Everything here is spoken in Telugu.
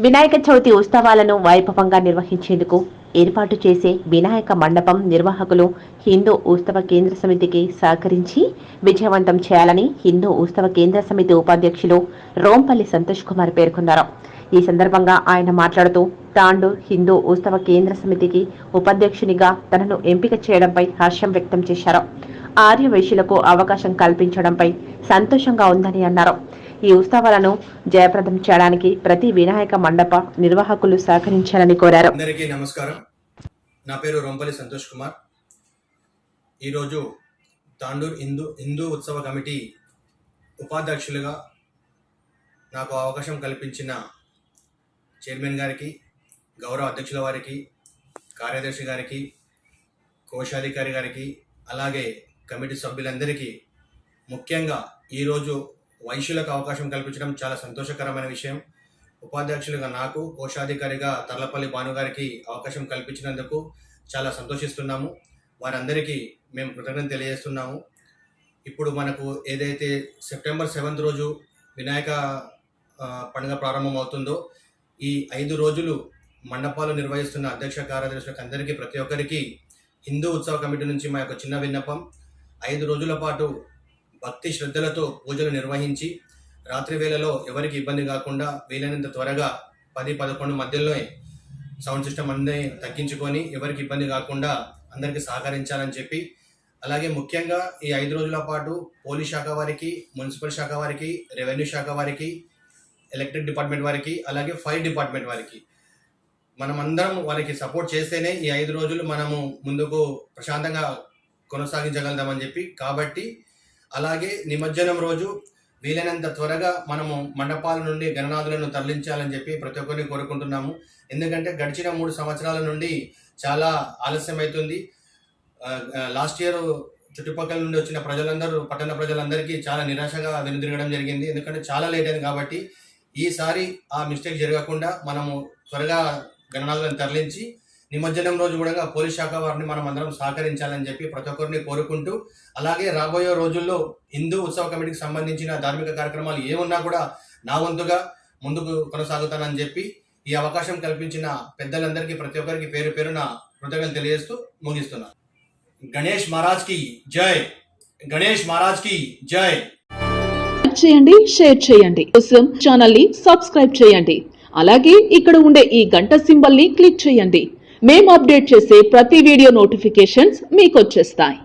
వినాయక చవితి ఉత్సవాలను వైభవంగా నిర్వహించేందుకు ఏర్పాటు చేసే వినాయక మండపం నిర్వాహకులు హిందూ ఉత్సవ కేంద్ర సమితికి సహకరించి విజయవంతం చేయాలని హిందూ ఉత్సవ కేంద్ర సమితి ఉపాధ్యక్షులు రోంపల్లి సంతోష్ కుమార్ పేర్కొన్నారు. ఈ సందర్భంగా ఆయన మాట్లాడుతూ తాండూర్ హిందూ ఉత్సవ కేంద్ర సమితికి ఉపాధ్యక్షునిగా తనను ఎంపిక చేయడంపై హర్షం వ్యక్తం చేశారు. ఆర్యవైశ్యులకు అవకాశం కల్పించడంపై సంతోషంగా ఉందని అన్నారు. ఈ ఉత్సవాలను జయప్రదం చేయడానికి ప్రతి వినాయక మండప నిర్వాహకులు సహకరించాలని కోరారు. అందరికీ నమస్కారం. నా పేరు రోంపల్లి సంతోష్ కుమార్. ఈరోజు తాండూర్ హిందూ ఉత్సవ కమిటీ ఉపాధ్యక్షులుగా నాకు అవకాశం కల్పించిన చైర్మన్ గారికి, గౌరవ అధ్యక్షుల వారికి, కార్యదర్శి గారికి, కోశాధికారి గారికి, అలాగే కమిటీ సభ్యులందరికీ, ముఖ్యంగా ఈరోజు వైశ్యులకు అవకాశం కల్పించడం చాలా సంతోషకరమైన విషయం. ఉపాధ్యక్షులుగా నాకు, కోశాధికారిగా తర్లపల్లి భానుగారికి అవకాశం కల్పించినందుకు చాలా సంతోషిస్తున్నాము. వారందరికీ మేము కృతజ్ఞత తెలియజేస్తున్నాము. ఇప్పుడు మనకు ఏదైతే సెప్టెంబర్ 7th రోజు వినాయక పండుగ ప్రారంభమవుతుందో, ఈ 5 రోజులు మండపాలు నిర్వహిస్తున్న అధ్యక్ష కార్యదర్శులకు అందరికీ, ప్రతి ఒక్కరికి హిందూ ఉత్సవ కమిటీ నుంచి మా యొక్క చిన్న విన్నపం, 5 రోజుల పాటు భక్తి శ్రద్ధలతో పూజలు నిర్వహించి రాత్రి వేళలో ఎవరికి ఇబ్బంది కాకుండా వీలైనంత త్వరగా 10-11 మధ్యలోనే సౌండ్ సిస్టమ్ అన్నీ తగ్గించుకొని ఎవరికి ఇబ్బంది కాకుండా అందరికీ సహకరించాలని చెప్పి, అలాగే ముఖ్యంగా ఈ 5 రోజుల పాటు పోలీస్ శాఖ వారికి, మున్సిపల్ శాఖ వారికి, రెవెన్యూ శాఖ వారికి, ఎలక్ట్రిక్ డిపార్ట్మెంట్ వారికి, అలాగే ఫైర్ డిపార్ట్మెంట్ వారికి మనమందరం వాళ్ళకి సపోర్ట్ చేస్తేనే ఈ 5 రోజులు మనము ముందుకు ప్రశాంతంగా కొనసాగించగలుగుతామని చెప్పి, కాబట్టి అలాగే నిమజ్జనం రోజు వీలైనంత త్వరగా మనము మండపాల నుండి గణనాథులను తరలించాలని చెప్పి ప్రతి ఒక్కరిని కోరుకుంటున్నాము. ఎందుకంటే గడిచిన 3 సంవత్సరాల నుండి చాలా ఆలస్యం అవుతుంది. లాస్ట్ ఇయర్ చుట్టుపక్కల నుండి వచ్చిన ప్రజలందరూ, పట్టణ ప్రజలందరికీ చాలా నిరాశగా వెనుదిరగడం జరిగింది. ఎందుకంటే చాలా లేట్ అయింది. కాబట్టి ఈసారి ఆ మిస్టేక్ జరగకుండా మనము త్వరగా గణనాథులను తరలించి నిమజ్జనం రోజు కూడా పోలీస్ శాఖ వారిని మనం అందరం సహకరించాలని చెప్పి ప్రతి ఒక్కరిని కోరుకుంటూ, అలాగే రాబోయే రోజుల్లో హిందూ ఉత్సవ కమిటీకి సంబంధించిన ధార్మిక కార్యక్రమాలు ఏమున్నా కూడా నా వంతుగా ముందుకు కొనసాగుతానని చెప్పి, ఈ అవకాశం కల్పించిన పెద్దలందరికీ, ప్రతి ఒక్కరికి పేరు పేరున కృతజ్ఞతలు తెలియజేస్తూ ముగిస్తున్నాను. గణేష్ మహారాజ్ కి జై. గణేష్ మహారాజ్ కి జై. చేయండి, షేర్ చేయండి, కోసం ఛానల్ ని సబ్స్క్రైబ్ చేయండి. అలాగే ఇక్కడ ఉండే ఈ గంట సింబల్ ని క్లిక్ చేయండి. మేము అప్డేట్ చేసే ప్రతి వీడియో నోటిఫికేషన్స్ మీకు వచ్చేస్తాయి.